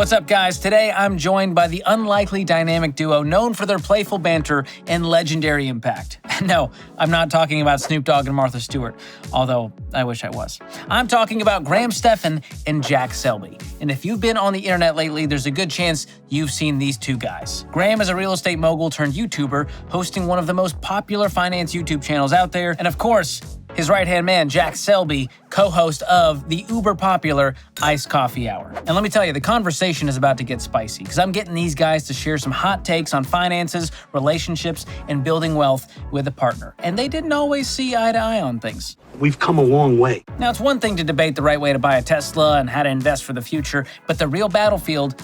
What's up, guys? Today, I'm joined by the unlikely dynamic duo known for their playful banter and legendary impact. No, I'm not talking about Snoop Dogg and Martha Stewart, although I wish I was. I'm talking about Stephan and Jack Selby. And if you've been on the internet lately, there's a good chance you've seen these two guys. Graham is a real estate mogul turned YouTuber, hosting one of the most popular finance YouTube channels out there. And of course, his right-hand man, Jack Selby, co-host of the uber-popular Iced Coffee Hour. And let me tell you, the conversation is about to get spicy, because I'm getting these guys to share some hot takes on finances, relationships, and building wealth with a partner. And they didn't always see eye to eye on things. We've come a long way. Now, it's one thing to debate the right way to buy a Tesla and how to invest for the future, but the real battlefield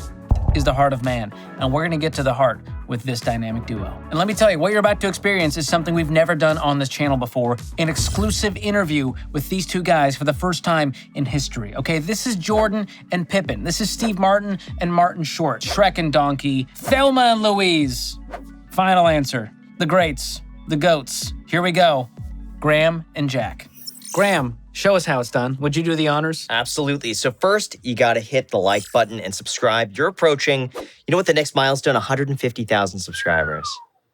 is the heart of man. And we're gonna get to the heart with this dynamic duo. And let me tell you, what you're about to experience is something we've never done on this channel before, an exclusive interview with these two guys for the first time in history. Okay, this is Jordan and Pippin. This is Steve Martin and Martin Short, Shrek and Donkey, Thelma and Louise. Final answer, the greats, the goats. Here we go, Graham and Jack. Graham, show us how it's done. Would you do the honors? Absolutely. So first, you got to hit the like button and subscribe. You're approaching, you know what the next milestone? 150,000 subscribers.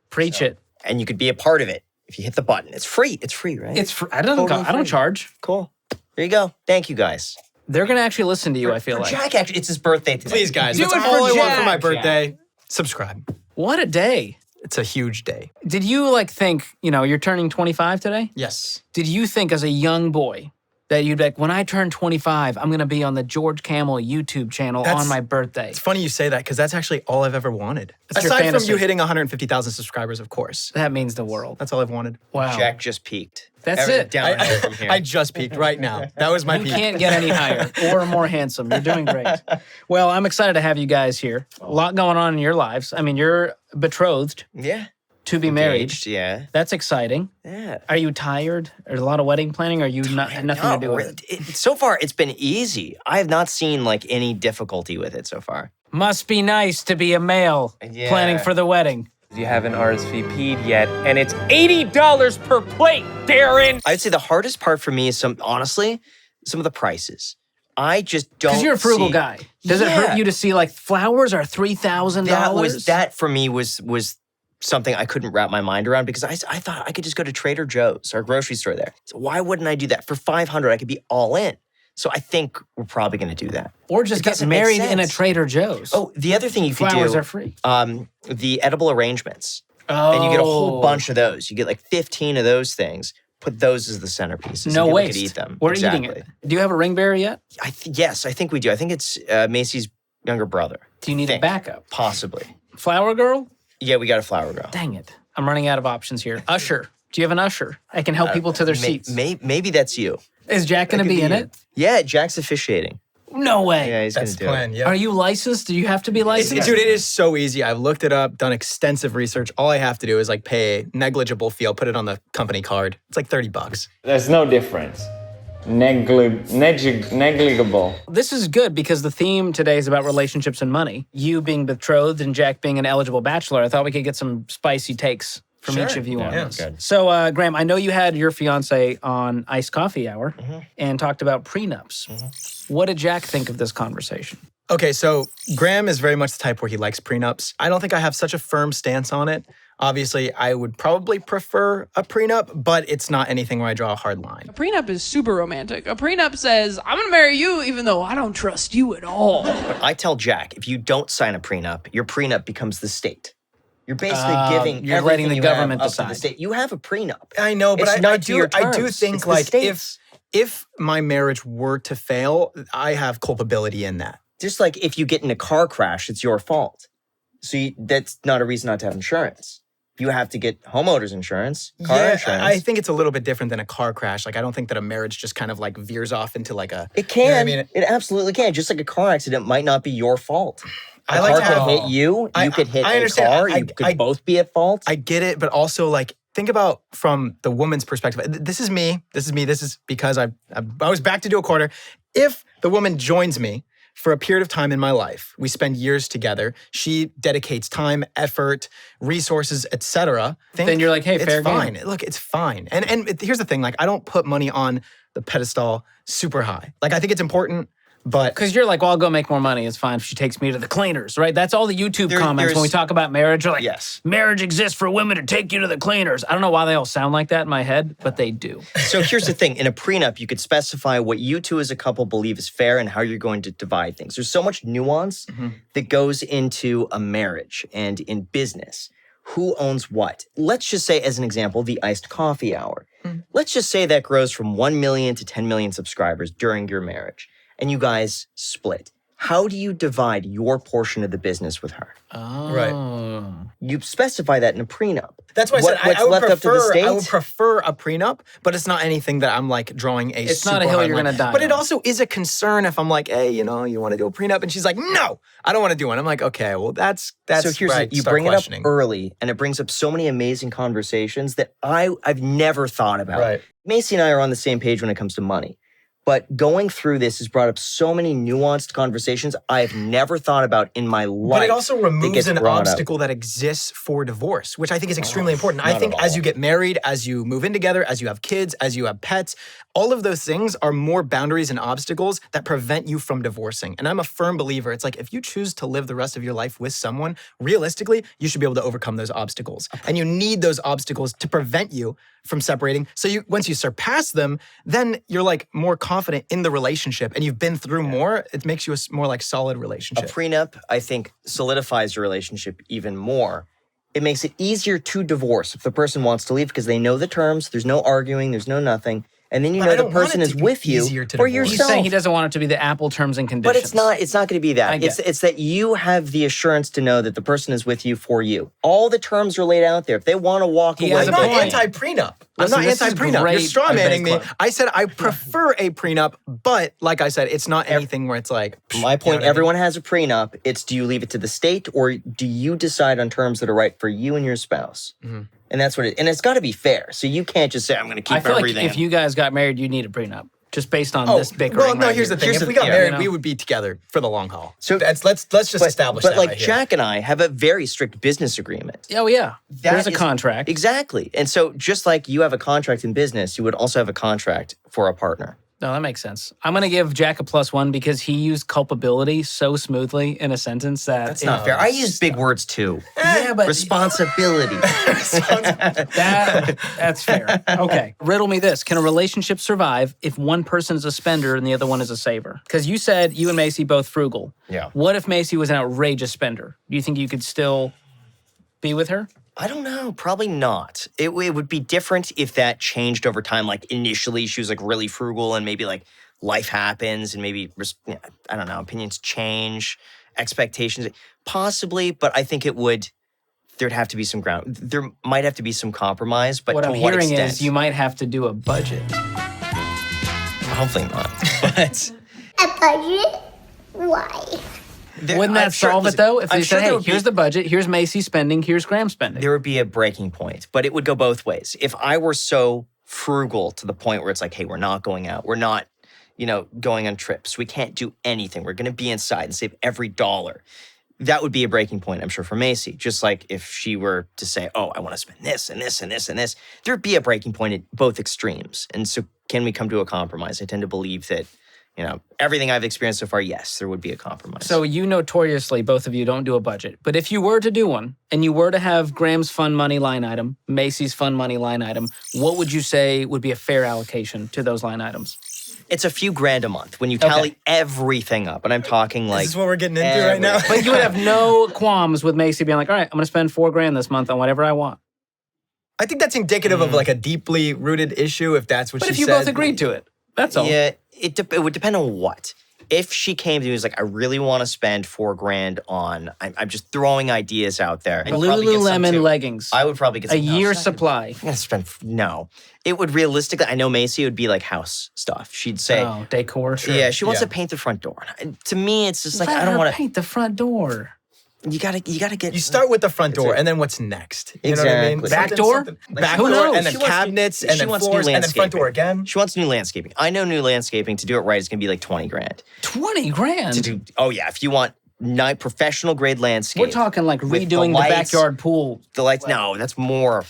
Preach it. And you could be a part of it if you hit the button. It's free. It's free, right? It's free. I don't charge. Cool. There you go. Thank you, guys. They're gonna actually listen to you, I feel like. Jack, actually, it's his birthday today. Please, guys. Do That's it for all I want Jack. for my birthday. Subscribe. What a day. It's a huge day. Did you think, you're turning 25 today? Yes. Did you think as a young boy that you'd be like, when I turn 25, I'm going to be on the George Kamel YouTube channel on my birthday? It's funny you say that because that's actually all I've ever wanted. That's your Aside from fantasy. you hitting 150,000 subscribers, of course. That means the world. That's all I've wanted. Wow. Jack just peaked. That's it. Downhill from here. I just peaked right now. That was my You peak. can't get any higher or more handsome. You're doing great. Well, I'm excited to have you guys here. A lot going on in your lives. I mean, you're betrothed Yeah. to be married. Engaged, yeah. That's exciting. Yeah. Are you tired? There's a lot of wedding planning? Or are you nothing to do with it? So far, it's been easy. I have not seen any difficulty with it so far. Must be nice to be a male Yeah. planning for the wedding. You haven't RSVP'd yet, and it's $80 per plate, Darren! I'd say the hardest part for me is honestly, some of the prices. I just don't. Because you're a frugal see- guy. Does it hurt Yeah. you to see flowers are $3,000? That for me was something I couldn't wrap my mind around because I thought I could just go to Trader Joe's, our grocery store there. So why wouldn't I do that? For $500, I could be all in. So I think we're probably going to do that. Or just It get doesn't make married in a sense. Trader Joe's. Oh, the other thing you could do. Flowers are free. The edible arrangements. Oh. And you get a whole bunch of those. You get 15 of those things. Put those as the centerpieces. No and people waste. could eat them. We're Exactly. eating it. Do you have a ring bearer yet? Yes, I think we do. I think it's Macy's younger brother. Do you need a backup? Possibly. Flower girl? Yeah, we got a flower girl. Dang it. I'm running out of options here. Usher. Do you have an usher? I can help people to their seats. Maybe that's you. Is Jack going to be in it? Yeah, Jack's officiating. No way. Yeah, he's going That's to the do plan, it. yeah. Are you licensed? Do you have to be licensed? Dude, it is so easy. I've looked it up, done extensive research. All I have to do is pay a negligible fee. I'll put it on the company card. It's $30. There's no difference. Negligible. This is good because the theme today is about relationships and money. You being betrothed and Jack being an eligible bachelor. I thought we could get some spicy takes from each of you on this. good. So, Graham, I know you had your fiance on Iced Coffee Hour and talked about prenups. What did Jack think of this conversation? Okay, so Graham is very much the type where he likes prenups. I don't think I have such a firm stance on it. Obviously, I would probably prefer a prenup, but it's not anything where I draw a hard line. A prenup is super romantic. A prenup says, I'm gonna marry you even though I don't trust you at all. But I tell Jack, if you don't sign a prenup, your prenup becomes the state. You're basically giving you're letting everything the you government have up to decide. the state. You have a prenup. I know, but It's I not to do your I do terms. think It's the state's. if my marriage were to fail, I have culpability in that. Just like if you get in a car crash, it's your fault. So that's not a reason not to have insurance. You have to get homeowners insurance, car insurance. I think it's a little bit different than a car crash. I don't think that a marriage just kind of veers off into a. It can. You know what I mean? It absolutely can. Just like a car accident might not be your fault. I A like car to could have- hit you. I- You could hit I a understand. car. I- You could I- both be at fault. I get it, but also think about from the woman's perspective. This is me. This is because I was back to do a quarter. If the woman joins me for a period of time in my life, we spend years together. She dedicates time, effort, resources, etc. Then you're like, hey, fair it's fine. game. Look, it's fine. And here's the thing: I don't put money on the pedestal super high. I think it's important. But Because you're like, well, I'll go make more money. It's fine if she takes me to the cleaners, right? That's all the YouTube comments when we talk about marriage. Are like, Yes. marriage exists for women to take you to the cleaners. I don't know why they all sound like that in my head, but they do. So here's the thing. In a prenup, you could specify what you two as a couple believe is fair and how you're going to divide things. There's so much nuance that goes into a marriage and in business. Who owns what? Let's just say, as an example, the iced coffee hour. Let's just say that grows from 1 million to 10 million subscribers during your marriage, and you guys split. How do you divide your portion of the business with her? Oh. Right. You specify that in a prenup. that's why I said What's I would left up to the prefer. state? I would prefer a prenup, but it's not anything that I'm like drawing a. It's not a super hill hard you're line. gonna die But it on. also is a concern if I'm like, hey, you want to do a prenup, and she's like, no, I don't want to do one. I'm like, okay, well, that's So here's right. you bring it up early, and it brings up so many amazing conversations that I've never thought about. Right. Macy and I are on the same page when it comes to money. But going through this has brought up so many nuanced conversations I've never thought about in my life. But it also removes gets an brought up. obstacle that exists for divorce, which I think is extremely important. not I think at as all. you get married, as you move in together, as you have kids, as you have pets, all of those things are more boundaries and obstacles that prevent you from divorcing. And I'm a firm believer. It's like if you choose to live the rest of your life with someone, realistically, you should be able to overcome those obstacles. And you need those obstacles to prevent you from separating. So once you surpass them, then you're like more confident in the relationship and you've been through more. It makes you a more like solid A relationship. prenup, I think, solidifies your relationship even more. It makes it easier to divorce if the person wants to leave because they know the terms, there's no arguing, there's no nothing. And then you But know I the don't want person it is to be with you easier to for divorce. He's yourself. saying he doesn't want it to be the Apple terms and conditions. But it's not going to be that. get It's that you have the assurance to know that the person is with you for you. All the terms are laid out there. If they want to walk He away, has I'm a not point. anti-prenup. I'm Listen, not this is anti-prenup. You're great straw manning me. debate club. I said I prefer a prenup, but like I said, it's not anything where it's like. my point, what I mean? everyone has a prenup. It's do you leave it to the state or do you decide on terms that are right for you and your spouse? And that's what and it's got to be fair. So you can't just say, I'm going to keep I feel everything. like if you guys got married, you'd need a prenup. Just based on Oh, this bickering. well, no. right Here's here. the thing: Here's if the- we got yeah, married, you know? we would be together for the long haul. So- So let's just establish but that. like right here. Jack and I have a very strict business agreement. Oh, yeah. There's That a is- contract. Exactly. And so just like you have a contract in business, you would also have a contract for a partner. No, that makes sense. I'm going to give Jack a +1 because he used culpability so smoothly in a sentence that That's not fair. I use big words too. Yeah, but Responsibility. that's fair. Okay. Riddle me this. Can a relationship survive if one person is a spender and the other one is a saver? Because you said you and Macy both frugal. Yeah. What if Macy was an outrageous spender? Do you think you could still be with her? I don't know. Probably not. It would be different if that changed over time. Like initially she was like really frugal and maybe like life happens and maybe, I don't know, opinions change, expectations, possibly. But I think there'd have to be some ground. There might have to be some compromise, but What to I'm what hearing extent? is you might have to do a budget. Hopefully not. But A budget? Why? Wouldn't that solve it though? If they said, hey, here's the the budget, here's Macy spending, here's Graham spending. there would be a breaking point, but it would go both ways. If I were so frugal to the point where it's like, hey, we're not going out, we're not, going on trips, we can't do anything, we're going to be inside and save every dollar. That would be a breaking point, I'm sure, for Macy. Just like if she were to say, oh, I want to spend this and this and this and this, there'd be a breaking point at both extremes. And so can we come to a compromise? I tend to believe that, everything I've experienced so far, yes, there would be a compromise. So you notoriously, both of you, don't do a budget. But if you were to do one, and you were to have Graham's fun money line item, Macy's fun money line item, what would you say would be a fair allocation to those line items? it's a few grand a month when you tally everything up. And I'm talking like... This is what we're getting into right now. But you would have no qualms with Macy being like, all right, I'm going to spend $4,000 this month on whatever I want. I think that's indicative of like a deeply rooted issue, if that's what But she if you said. both agreed to it, that's all. Yeah, it would depend on what. If she came to me and was like, I really want to spend $4,000 on, I'm just throwing ideas out there. I'd probably get some Lululemon too. leggings. I would probably get A some. No, year's it's not supply. I'm gonna spend, no. It would realistically, I know Macy, it would be like house stuff. She'd say, Oh, decor. Sure. yeah, she wants Yeah. to paint the front door. And to me, it's just like, Let I don't her want to, paint the front door. you gotta get. You start with the front door, and then what's next? You know what I mean? Exactly. Back door? Back Who door, knows? and then She wants- cabinets, and she then wants new floors, and then front door landscaping. again. She wants new landscaping. I know new landscaping, to do it right, is gonna be like $20,000. $20,000. To do, oh yeah, if you want professional grade landscape. We're talking like with redoing the lights, backyard pool. The lights, no, that's more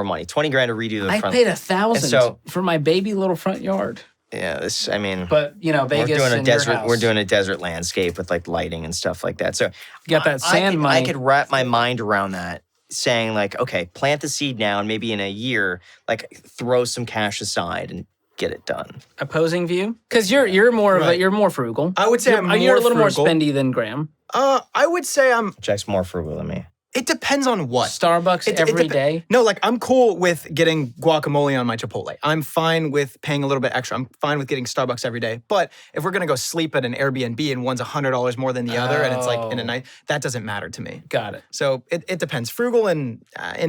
money. $20,000 to redo the I front. paid And $1,000 so- for my baby little front yard. Yeah, this. I mean, But Vegas we're doing a and your desert. house. We're doing a desert landscape with like lighting and stuff like that. So You got that sand money. I could wrap my mind around that, saying like, okay, plant the seed now, and maybe in a year, like throw some cash aside and get it done. Opposing view? Because you're more of you're more frugal. I would say you're a little frugal. more spendy than Graham. I would say Jack's more frugal than me. it depends on what. Starbucks every day? No, like I'm cool with getting guacamole on my Chipotle. I'm fine with paying a little bit extra. I'm fine with getting Starbucks every day. But if we're gonna go sleep at an Airbnb and one's $100 more than the other, and it's like in a night, that doesn't matter to me. Got it. So it depends. Frugal in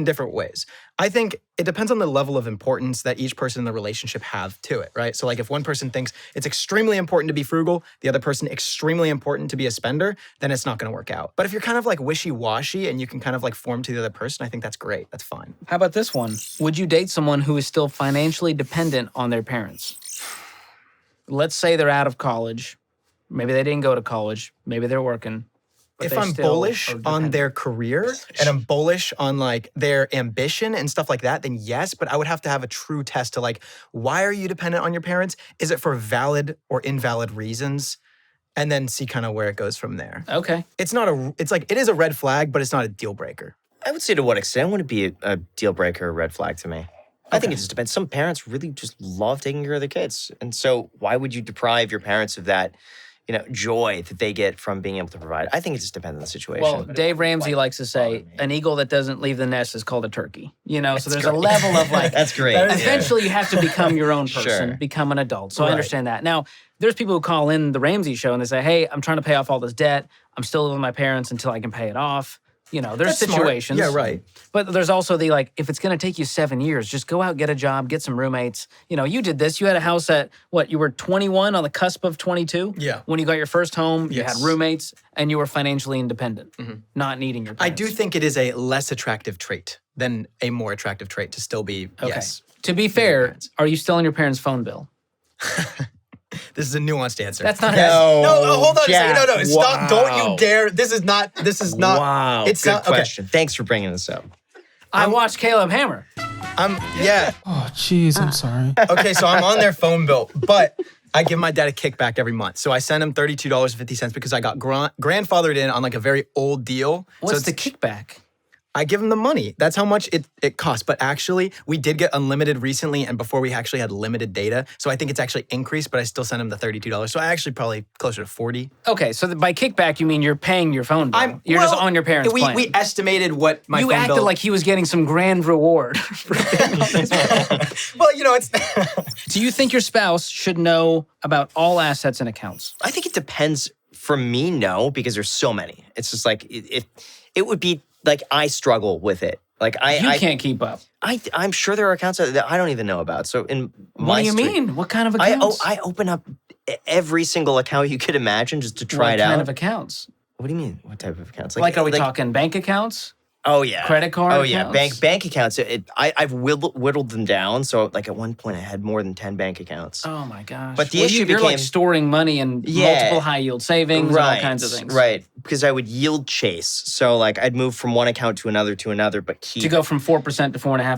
different ways. I think it depends on the level of importance that each person in the relationship have to it, right? So like if one person thinks it's extremely important to be frugal, the other person extremely important to be a spender, then it's not gonna work out. But if you're kind of like wishy-washy and you can kind of like form to the other person, I think that's great. That's fine. How about this one? Would you date someone who is still financially dependent on their parents? Let's say they're out of college. Maybe they didn't go to college. Maybe they're working. If I'm bullish on their career and I'm bullish on like their ambition and stuff like that, then yes, but I would have to have a true test to like, why are you dependent on your parents? Is it for valid or invalid reasons? And then see kind of where it goes from there. Okay. It's like, it is a red flag, but it's not a deal breaker. I would say to what extent would it be a deal breaker or a red flag to me? I think it just depends. Some parents really just love taking care of their kids. And so why would you deprive your parents of that, joy that they get from being able to provide? I think it just depends on the situation. Well, Dave Ramsey likes to say, an eagle that doesn't leave the nest is called a turkey. So there's a level of like... That's great. Eventually you have to become your own person, Sure. become an adult. So I understand that. Now, there's people who call in the Ramsey Show and they say, hey, I'm trying to pay off all this debt. I'm still living with my parents until I can pay it off. There's That's smart. situations. Yeah, right. But there's also the like, if it's going to take you 7 years, just go out, get a job, get some roommates. You did this. You had a house at you were 21 on the cusp of 22? Yeah. When you got your first home, you had Yes. roommates, and you were financially independent, not needing your I parents. do think it is a less attractive trait than a more attractive trait to still be, yes. To be fair, are you still on your parents' phone bill? This is a nuanced answer. That's not No, hold on Jack. a second. No, stop. Wow. Don't you dare. This is not. Wow. It's Good not. question. Thanks for bringing this up. I watched Caleb Hammer. Yeah. Oh, jeez, I'm sorry. Okay, so I'm on their phone bill, but I give my dad a kickback every month. So I send him $32.50 because I got grandfathered in on like a very old deal. What's so the kickback? I give him the money. That's how much it costs. But actually, we did get unlimited recently, and before we actually had limited data. So I think it's actually increased, but I still send him the $32. So I actually probably closer to 40. Okay, so by kickback, you mean you're paying your phone bill. You're just on your parents' plan. We estimated what my You phone acted bill... like he was getting some grand reward. Well, it's... Do you think your spouse should know about all assets and accounts? I think it depends. For me, no, because there's so many. It's just like, it would be like I struggle with it. Like You can't keep up. I'm sure there are accounts that I don't even know about. So in What my do you street- mean? What kind of accounts? I open up every single account you could imagine just to try it What kind out. of accounts? What do you mean? What type of accounts? Like, are we talking bank accounts? Oh yeah, Credit card Oh yeah, accounts? bank accounts. I've whittled them down. So like at one point I had more than 10 bank accounts. Oh my gosh. But the Well, issue you're like became- storing money in Yeah. multiple high yield savings and all kinds of things. Right, because I would yield chase. So like I'd move from one account to another, but keep To go from 4% to 4.5%.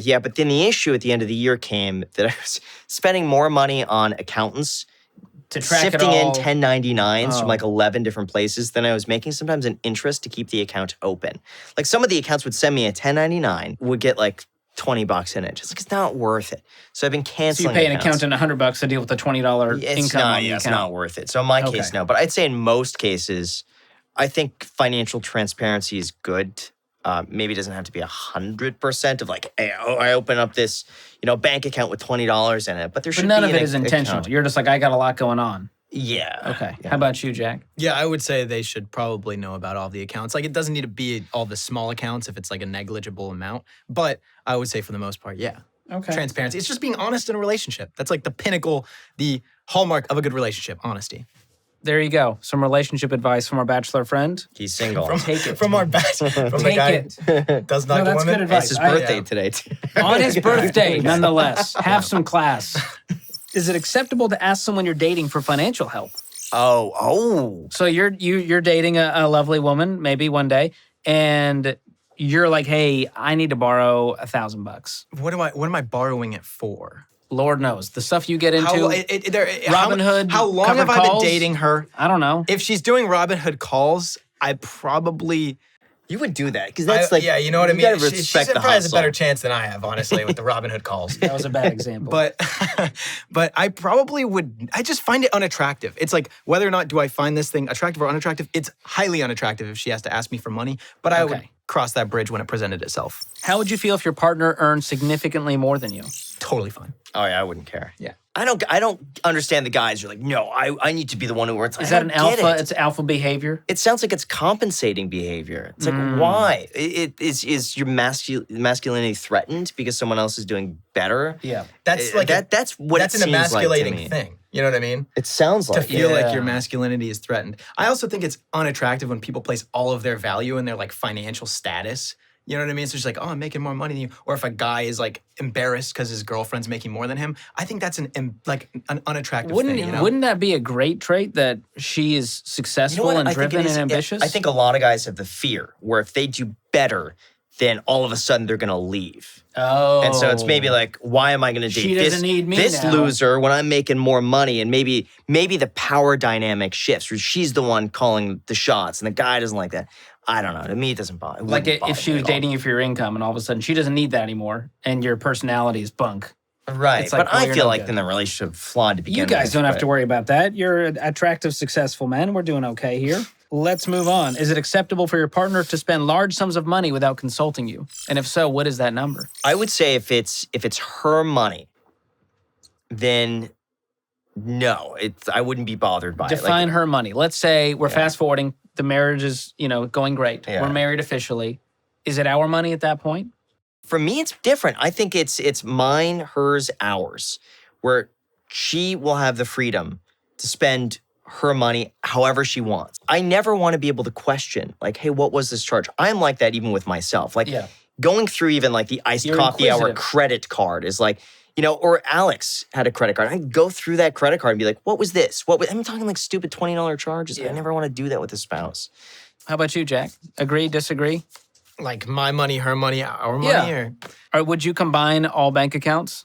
Yeah. But then the issue at the end of the year came that I was spending more money on accountants, To track it sifting in all. 1099s from Oh. like 11 different places than I was making sometimes an interest to keep the account open. Like some of the accounts would send me a 1099, would get like $20 in it. Just like it's not worth it. So I've been So you canceling pay an accounts. accounnt $100 to deal with the $20 It's income not, on the it's account. not worth it. So in my Okay. case, no. But I'd say in most cases, I think financial transparency is good. Maybe it doesn't have to be 100% of like, hey, I open up this, bank account with $20 in it, but there should But none be of an it is intentional. account. You're just like, I got a lot going on. Yeah. Okay. How about you, Jack? Yeah, I would say they should probably know about all the accounts. Like, it doesn't need to be all the small accounts if it's like a negligible amount. But I would say for the most part, yeah. Okay. Transparency. It's just being honest in a relationship. That's like the pinnacle, the hallmark of a good relationship, honesty. There you go. Some relationship advice from our bachelor friend. He's single. Take it. From our best, from the Take guy it. does not No, get that's women. good advice. It's his I- birthday yeah. today, too. On his birthday, nonetheless. Have some class. Is it acceptable to ask someone you're dating for financial help? Oh. So you're dating a lovely woman, maybe one day, and you're like, hey, I need to borrow $1,000. What am I borrowing it for? Lord knows. The stuff you get into, Robinhood, How long covered have I been calls? dating her? I don't know. If she's doing Robinhood calls, I probably... You would do that because that's yeah, you know what I mean? You gotta She respect the probably has a hustle. better chance than I have, honestly, with the Robinhood calls. That was a bad example. But I probably would, I just find it unattractive. It's like, whether or not do I find this thing attractive or unattractive, it's highly unattractive if she has to ask me for money, but I would Okay. cross that bridge when it presented itself. How would you feel if your partner earned significantly more than you? Totally fine. Oh yeah, I wouldn't care. Yeah. I don't understand the guys who are like, no, I need to be the one who earns. Is that an alpha? It's alpha behavior? It sounds like it's compensating behavior. It's like, why? Is your masculinity threatened because someone else is doing better? Yeah. That's like that's what that's it an seems like to emasculating me. thing. You know what I mean? It sounds To like feel it. like your masculinity is threatened. I also think it's unattractive when people place all of their value in their like financial status. You know what I mean? So it's like, oh, I'm making more money than you. Or if a guy is like embarrassed because his girlfriend's making more than him, I think that's an unattractive thing. You know? Wouldn't that be a great trait that she is successful and I think driven it is. and ambitious? I think a lot of guys have the fear where if they do better, then all of a sudden they're going to leave. Oh. And so it's maybe like, why am I going to date She doesn't need me this now. loser when I'm making more money? And maybe the power dynamic shifts where she's the one calling the shots and the guy doesn't like that. I don't know. To me, it doesn't bother. It Like wouldn't bother if she me was at all. dating you for your income and all of a sudden she doesn't need that anymore and your personality is bunk. Right. It's like, but well, I you're feel no like good. then the relationship flawed to begin You with. guys don't have but- to worry about that. You're attractive, successful men. We're doing okay here. Let's move on. Is it acceptable for your partner to spend large sums of money without consulting you? And if so, what is that number? I would say if it's her money, then no, I wouldn't be bothered by it. Define Like, her money. Let's say we're fast forwarding. The marriage is, going great. Yeah. We're married officially. Is it our money at that point? for me, it's different. I think it's mine, hers, ours, where she will have the freedom to spend her money however she wants. I never want to be able to question, like, hey, what was this charge? I'm like that even with myself. Like, going through even like the iced You're coffee hour inquisitive. credit card is like, or Alex had a credit card. I'd go through that credit card and be like, what was this? I'm talking like stupid $20 charges. I never want to do that with a spouse. How about you, Jack? Agree, disagree? Like my money, her money, our money, Yeah. or Or would you combine all bank accounts?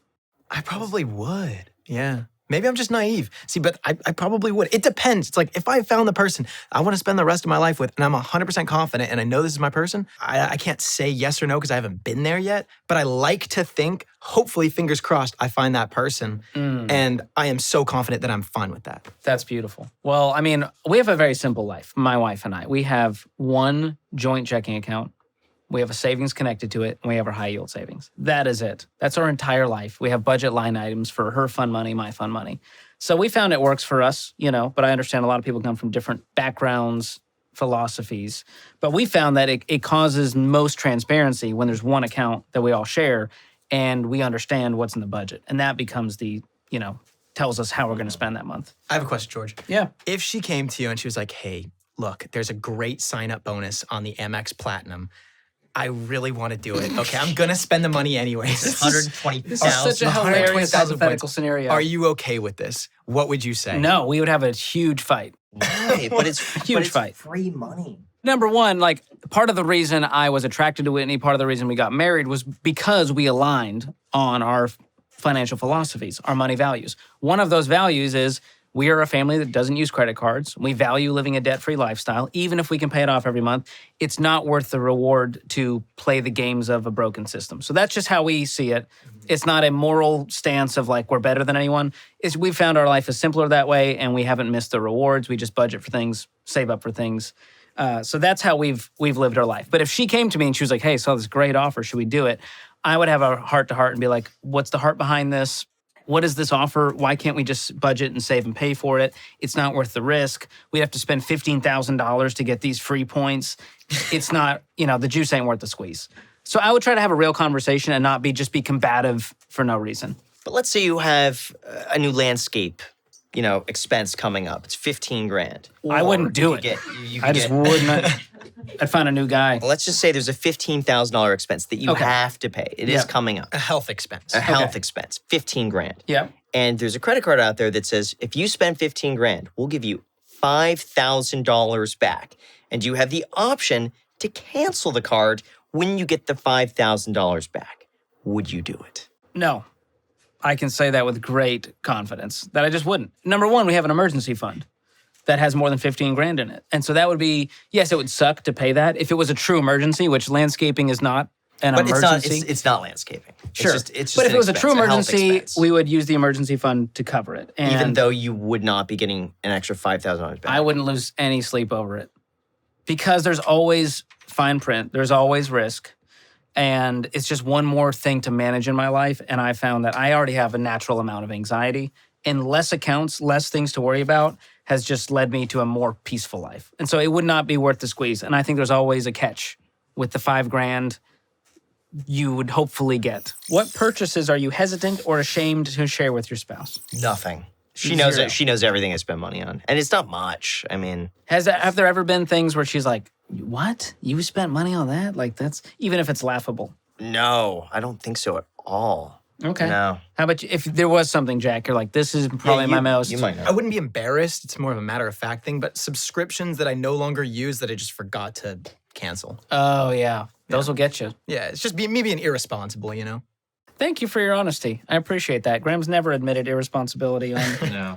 I probably would. Yeah. Maybe I'm just naive. See, but I probably would. It depends. It's like if I found the person I want to spend the rest of my life with and I'm 100% confident and I know this is my person, I can't say yes or no because I haven't been there yet. But I like to think, hopefully, fingers crossed, I find that person. And I am so confident that I'm fine with that. That's beautiful. Well, I mean, we have a very simple life, my wife and I. We have one joint checking account. We have a savings connected to it, and we have our high yield savings. That is it. That's our entire life. We have budget line items for her fun money, my fun money. So we found it works for us, but I understand a lot of people come from different backgrounds, philosophies. But we found that it causes most transparency when there's one account that we all share and we understand what's in the budget. And that becomes tells us how we're going to spend that month. I have a question, George. Yeah. If she came to you and she was like, hey, look, there's a great sign-up bonus on the Amex Platinum. I really want to do it. Okay, I'm going to spend the money anyways. This is such a 120,000 hilarious points. hypothetical scenario. Are you okay with this? What would you say? No, we would have a huge fight. Why? But it's Huge fight. free money. Number one, part of the reason I was attracted to Whitney, part of the reason we got married was because we aligned on our financial philosophies, our money values. One of those values is we are a family that doesn't use credit cards. We value living a debt-free lifestyle. Even if we can pay it off every month, it's not worth the reward to play the games of a broken system. So that's just how we see it. It's not a moral stance of we're better than anyone. We found our life is simpler that way, and we haven't missed the rewards. We just budget for things, save up for things. So that's how we've lived our life. But if she came to me and she was like, hey, saw this great offer, should we do it? I would have a heart-to-heart and be like, what's the heart behind this? What is this offer? Why can't we just budget and save and pay for it? It's not worth the risk. We have to spend $15,000 to get these free points. It's not, the juice ain't worth the squeeze. So I would try to have a real conversation and not be combative for no reason. But let's say you have a new landscape, expense coming up. It's $15,000. I wouldn't do it. I just wouldn't. I'd find a new guy. Let's just say there's a $15,000 expense that you have to pay. It is coming up. A health expense. A health expense, $15,000. Yeah. And there's a credit card out there that says, if you spend $15,000, we'll give you $5,000 back. And you have the option to cancel the card when you get the $5,000 back. Would you do it? No. I can say that with great confidence that I just wouldn't. Number one, we have an emergency fund that has more than 15 grand in it. And so that would be, yes, it would suck to pay that if it was a true emergency, which landscaping is not an emergency. It's not landscaping. Sure. It's just but if an it was a expense, true health emergency, expense. we would use the emergency fund to cover it. And Even though you would not be getting an extra $5,000 back. I wouldn't lose any sleep over it because there's always fine print. There's always risk. And it's just one more thing to manage in my life. And I found that I already have a natural amount of anxiety, and less accounts, less things to worry about has just led me to a more peaceful life. And so it would not be worth the squeeze. And I think there's always a catch with the $5,000 you would hopefully get. What purchases are you hesitant or ashamed to share with your spouse? Nothing. She knows Zero. it. She knows everything I spend money on. And it's not much. I mean, Have there ever been things where she's like, what? You spent money on that? Like that's, even if it's laughable. no, I don't think so at all. Okay. No. How about you, if there was something, Jack, you're like, this is probably my most. You might know. I wouldn't be embarrassed. It's more of a matter of fact thing. But subscriptions that I no longer use that I just forgot to cancel. Oh, yeah. Those will get you. Yeah, it's just me being irresponsible, you know? Thank you for your honesty. I appreciate that. Graham's never admitted irresponsibility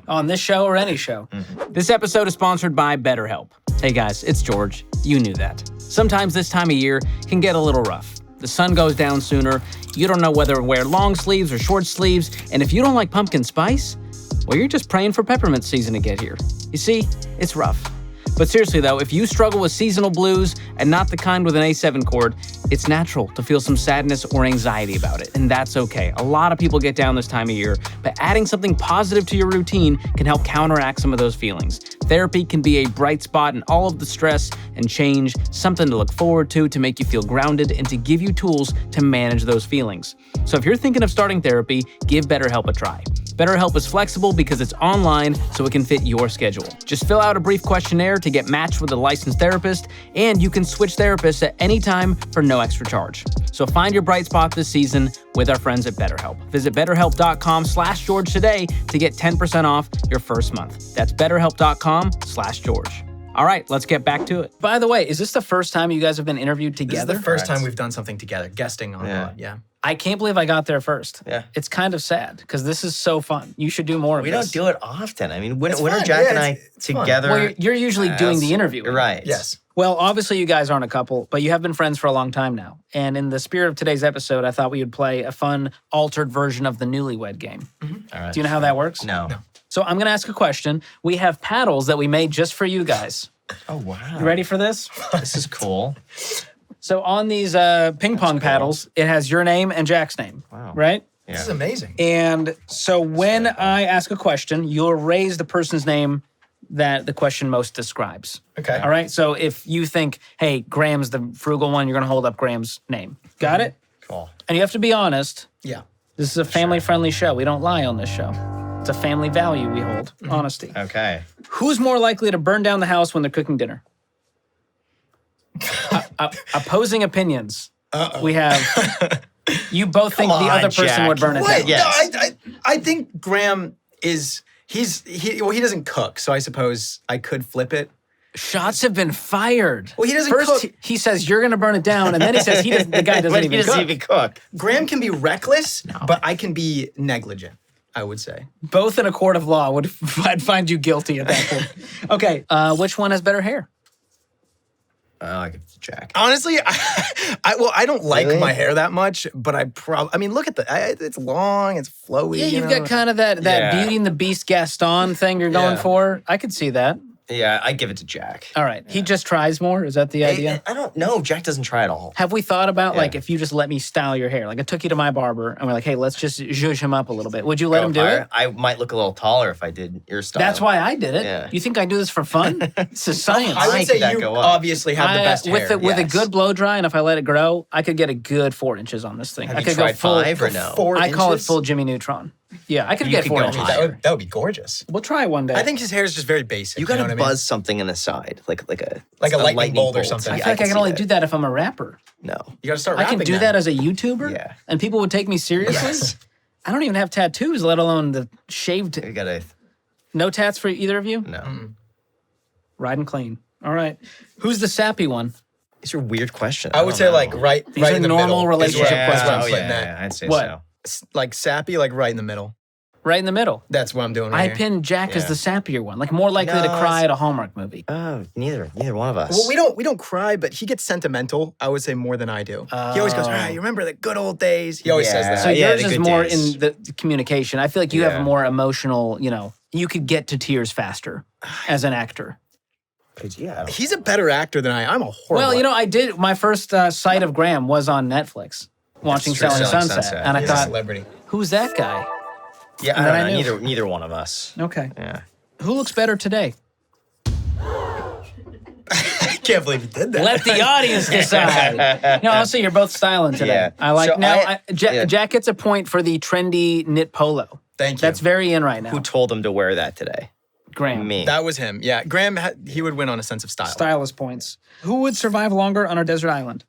on this show or any show. This episode is sponsored by BetterHelp. Hey guys, it's George. You knew that. Sometimes this time of year can get a little rough. The sun goes down sooner, you don't know whether to wear long sleeves or short sleeves, and if you don't like pumpkin spice, well, you're just praying for peppermint season to get here. You see, it's rough. But seriously though, if you struggle with seasonal blues and not the kind with an A7 chord, it's natural to feel some sadness or anxiety about it, and that's okay. A lot of people get down this time of year, but adding something positive to your routine can help counteract some of those feelings. Therapy can be a bright spot in all of the stress and change, something to look forward to make you feel grounded and to give you tools to manage those feelings. So if you're thinking of starting therapy, give BetterHelp a try. BetterHelp is flexible because it's online, so it can fit your schedule. Just fill out a brief questionnaire to get matched with a licensed therapist, and you can switch therapists at any time for no extra charge. So find your bright spot this season with our friends at BetterHelp. Visit betterhelp.com/George today to get 10% off your first month. That's betterhelp.com/George. All right, let's get back to it. By the way, is this the first time you guys have been interviewed This together? is the first time we've done something together, guesting on Yeah. it. Yeah. I can't believe I got there first. Yeah. It's kind of sad because this is so fun. You should do more of We this. don't do it often. I mean, when It's are fun. Jack Yeah, and I it's fun. together? Well, you're usually doing the interview. Right. Yes. Well, obviously you guys aren't a couple, but you have been friends for a long time now. And in the spirit of today's episode, I thought we would play a fun, altered version of the Newlywed Game. All right. Do you know how that works? No. So I'm going to ask a question. We have paddles that we made just for you guys. Oh, wow. You ready for this? This is cool. So on these ping pong paddles, it has your name and Jack's name. Wow. Right? Yeah. This is amazing. And so when I ask a question, you'll raise the person's name that the question most describes. Okay. All right? So if you think, hey, Graham's the frugal one, you're going to hold up Graham's name. Got it? Cool. And you have to be honest. Yeah. This is a family-friendly show. We don't lie on this show. It's a family value we hold, honesty. Okay. Who's more likely to burn down the house when they're cooking dinner? Opposing opinions. We have... You both think the on, other person Jack. would burn it Wait, down. Yes. no, I think Graham is, he doesn't cook, so I suppose I could flip it. Shots have been fired. Well, he doesn't First, cook. he says you're going to burn it down, and then he says the guy doesn't But even he doesn't cook. even cook. Graham can be reckless, but I can be negligent, I would say. Both in a court of law I'd find you guilty at that point. Okay, which one has better hair? I give it to Jack. Honestly, I don't like Really? my hair that much, but I mean, look at it's long, it's flowy. Yeah, you've you know? got kind of that Yeah. Beauty and the Beast Gaston thing you're going Yeah. for. I could see that. Yeah, I give it to Jack. All right, he just tries more. Is that the idea? I don't know. Jack doesn't try at all. Have we thought about, like, Yeah. if you just let me style your hair? Like, I took you to my barber, and we're like, hey, let's just zhuzh him up a little bit. Would you let him do it? I might look a little taller if I did your style. That's why I did it. Yeah. You think I do this for fun? This is science. I would High say could that you go up? obviously have the best with hair. with a yes. good blow dry, and if I let it grow, I could get a good 4 inches on this thing. Have I you could tried go full. 5 or no? 4 I call it inches? full Jimmy Neutron. Yeah, I could You get could 4 go inches. higher. That would be gorgeous. We'll try one day. I think his hair is just very basic. You got know to what I mean? buzz something in the side, like a lightning bolt or something. I Yeah, feel like I can see only that. do that if I'm a rapper. No. You got to start. I can rapping do then. that as a YouTuber, Yeah. and people would take me seriously. Yes. I don't even have tattoos, let alone the shaved. You gotta. No tats for either of you? No. Riding clean. All right. Who's the sappy one? These are weird questions. I would say like right are in the normal middle. relationship is where I'm questions. putting that. I'd say What? so. like sappy, like right in the middle. Right in the middle. That's what I'm doing right I here. pinned Jack as Yeah. the sappier one, like more likely to No, cry at a Hallmark movie. Oh, neither one of us. Well, we don't cry, but he gets sentimental, I would say, more than I do. He always goes, you remember the good old days? He always says Yeah. that. So yeah, yours the is good more days. in the communication. I feel like you have Yeah. more emotional, you could get to tears faster as an actor. Yeah. He's a better actor than I am. I'm a horrible Well, I did, my first sight of Graham was on Netflix, watching true, Selling Selling Sunset. Sunset. And I He's a thought, celebrity. who's that guy? Yeah, And then I I knew. don't know. Neither one of us. Okay. Yeah. Who looks better today? I can't believe he did that. Let the audience decide. No, I'll say you're both styling today. Yeah. I like. So Now, yeah. Jack gets a point for the trendy knit polo. Thank you. That's very in right now. Who told him to wear that today? Graham. Me. That was him. Yeah, Graham, he would win on a sense of style. Stylist points. Who would survive longer on a desert island?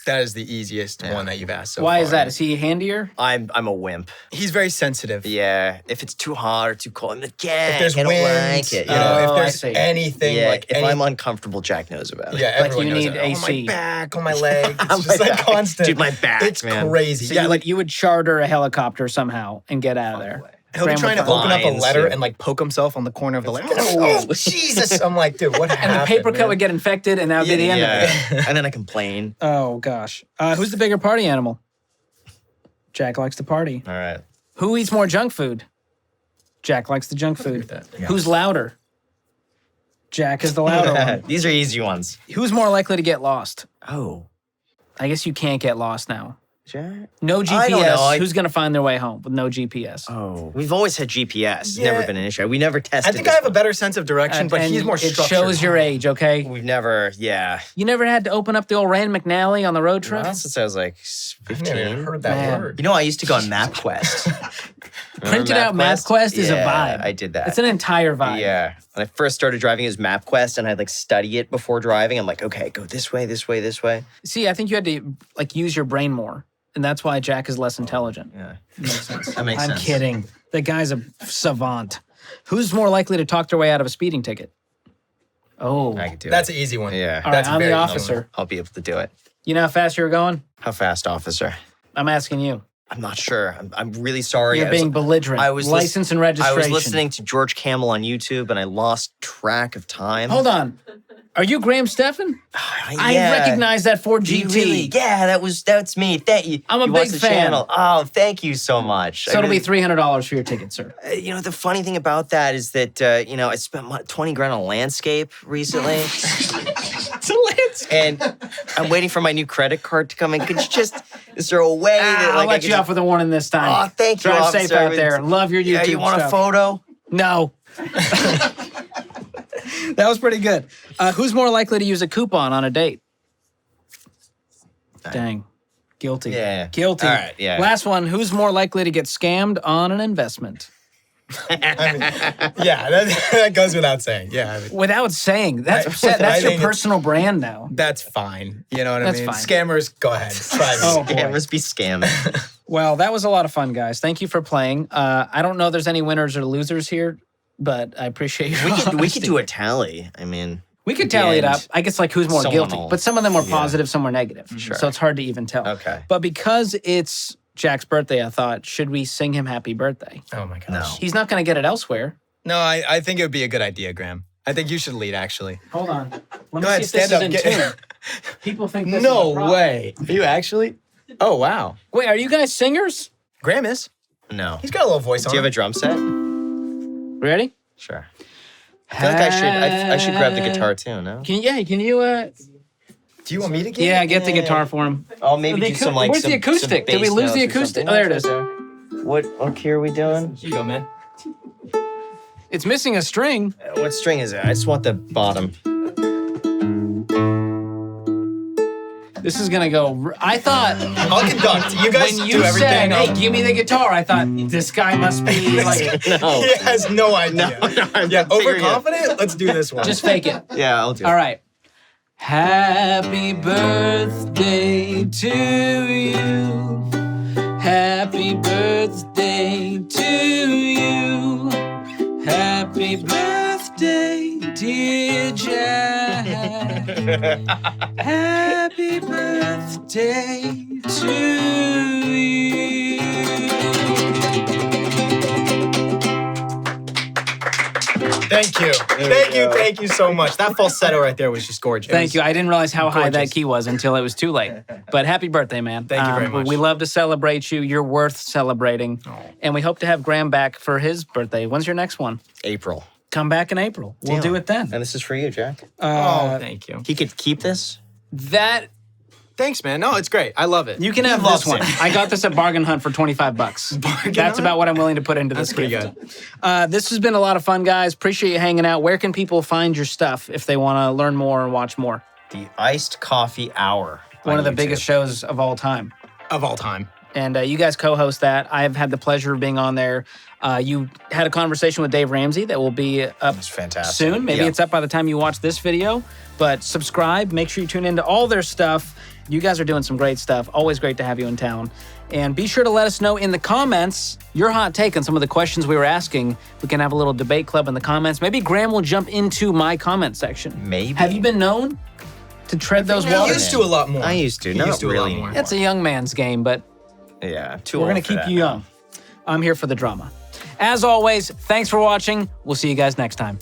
That is the easiest one that you've asked so Why far. is that? Is he handier? I'm a wimp. He's very sensitive. Yeah. If it's too hot or too cold, I'm like, Jack, If there's I don't wind, like it. you know, Oh, if I there's see. anything Yeah, like if I'm uncomfortable, Jack knows about it. yeah, Like everyone you knows need it. On AC. my back, on my leg. It's On just my like back. constant. Dude, my back, It's man. crazy. So yeah, like you would charter a helicopter somehow and get out of there. he'll be Graham trying to would open up a Lines, letter yeah. and like poke himself on the corner of the letter. Oh, Jesus! I'm like, dude, what happened? And the paper cut man? would get infected, and that would be the end of it. Yeah. And then I complain. Oh gosh. Who's the bigger party animal? Jack likes to party. All right. Who eats more junk food? Jack likes the junk food. Who's louder? Jack is the louder one. These are easy ones. Who's more likely to get lost? Oh. I guess you can't get lost now. Jack? No GPS. I don't know. Who's going to find their way home with no GPS? Oh. We've always had GPS. It's Yeah. never been an issue. We never tested I think this I have a one. better sense of direction, but And he's more it structured. shows your age, okay? We've never, yeah. You never had to open up the old Rand McNally on the road trip? Well, since I was like I've never 15. heard that Man. word. You know, I used to go on MapQuest. Printed out MapQuest is a Yeah, vibe. I did that. It's an entire vibe. Yeah. When I first started driving, it was MapQuest, and I'd like study it before driving. I'm like, okay, go this way, this way, this way. See, I think you had to like use your brain more. And that's why Jack is less intelligent. Yeah. Makes sense. That makes I'm sense. kidding. The guy's a savant. Who's more likely to talk their way out of a speeding ticket? Oh. I could do That's it. an easy one. Yeah. All right, That's I'm the very officer. I'll be able to do it. You know how fast you were going? How fast, officer? I'm asking you. I'm not sure. I'm really sorry. You're I was- being belligerent. I was License and I registration. was listening to George Kamel on YouTube, and I lost track of time. Hold on. Are you Graham Stephan? I Yeah. recognize that Ford Do you GT. really? Yeah, that's me. Thank you. I'm a You watch big the fan. channel. Oh, thank you so much. So it'll be $300 for your ticket, sir. You know, the funny thing about that is that, I spent 20 grand on landscape recently. It's a landscape. And I'm waiting for my new credit card to come in. Could you just, is there a way that, I'll like, I let could you off with a warning this time. Oh, thank you, Drive safe officer. out there. Love your YouTube Yeah, you want stuff. a photo? No. That was pretty good. Who's more likely to use a coupon on a date? Dang. Guilty. Yeah. Guilty. All right, yeah. Last one. Who's more likely to get scammed on an investment? Yeah, that goes without saying. Yeah, I mean, Without saying. That's I your think personal brand now. that's fine. You know what That's I mean? fine. Scammers, go ahead. Try me. Oh, boy. Scammers be scamming. Well, that was a lot of fun, guys. Thank you for playing. I don't know if there's any winners or losers here, but I appreciate your we could honesty. do a tally. I mean, We could tally it and up. I guess like who's more someone guilty. will- But some of them were yeah. positive, some were negative. Sure. So it's hard to even tell. Okay. But because it's Jack's birthday, I thought, should we sing him happy birthday? Oh my gosh. No. He's not going to get it elsewhere. No, I think it would be a good idea, Graham. I think you should lead, actually. Hold on. Let me Go ahead, see if stand this up. is in Get- tune. People think this is No a problem. way. Are you actually? Oh, wow. Wait, are you guys singers? Graham is. no. He's got a little voice on Do you have a him. drum set? Ready? Sure. I feel like I should grab the guitar too, no? Can you Do you want me to get yeah, get the guitar for him. Oh, maybe The do acou- some like where's the some acoustic? Did we bass lose the notes or acoustic? something. Oh, there it is. What key are we doing? Here you go, man. It's missing a string. What string is it? I just want the bottom. This is gonna go. I thought I'll conduct. You guys when do you everything. said, "Hey, give me the guitar," I thought this guy must be like, No. He has no idea. Yeah, figuring it out. overconfident? Let's do this one. just fake it. Yeah, I'll do it. All right. Happy birthday to you. Happy birthday to you. Happy birthday, dear Jack. Happy birthday to you. Thank you. Thank you so much. That falsetto right there was just gorgeous. Thank you. I didn't realize how high that gorgeous. key was until it was too late. But happy birthday, man. Thank you very much. We love to celebrate you. You're worth celebrating. And we hope to have Graham back for his birthday. When's your next one? April. Come back in April. We'll do it then. And this is for you, Jack. Thank you. He could keep this. That Thanks, man. No, it's great. I love it. you can have loves this one. it. I got this at Bargain Hunt for $25. Bargain That's Hunt? about what I'm willing to put into this That's pretty gift. good. This has been a lot of fun, guys. Appreciate you hanging out. Where can people find your stuff if they want to learn more and watch more? The Iced Coffee Hour. One of the on biggest YouTube. shows of all time. Of all time. And you guys co-host that. I've had the pleasure of being on there. You had a conversation with Dave Ramsey that will be up It's fantastic. soon. Maybe Yeah. it's up by the time you watch this video. But subscribe. Make sure you tune into all their stuff. You guys are doing some great stuff. Always great to have you in town. And be sure to let us know in the comments your hot take on some of the questions we were asking. We can have a little debate club in the comments. Maybe Graham will jump into my comment section. Maybe. Have you been known to tread those I waters? used to a lot more. I used to. He Not used to a lot really more. anymore. It's a young man's game, but Yeah. Too we're old going to for keep that you now. young. I'm here for the drama. As always, thanks for watching. We'll see you guys next time.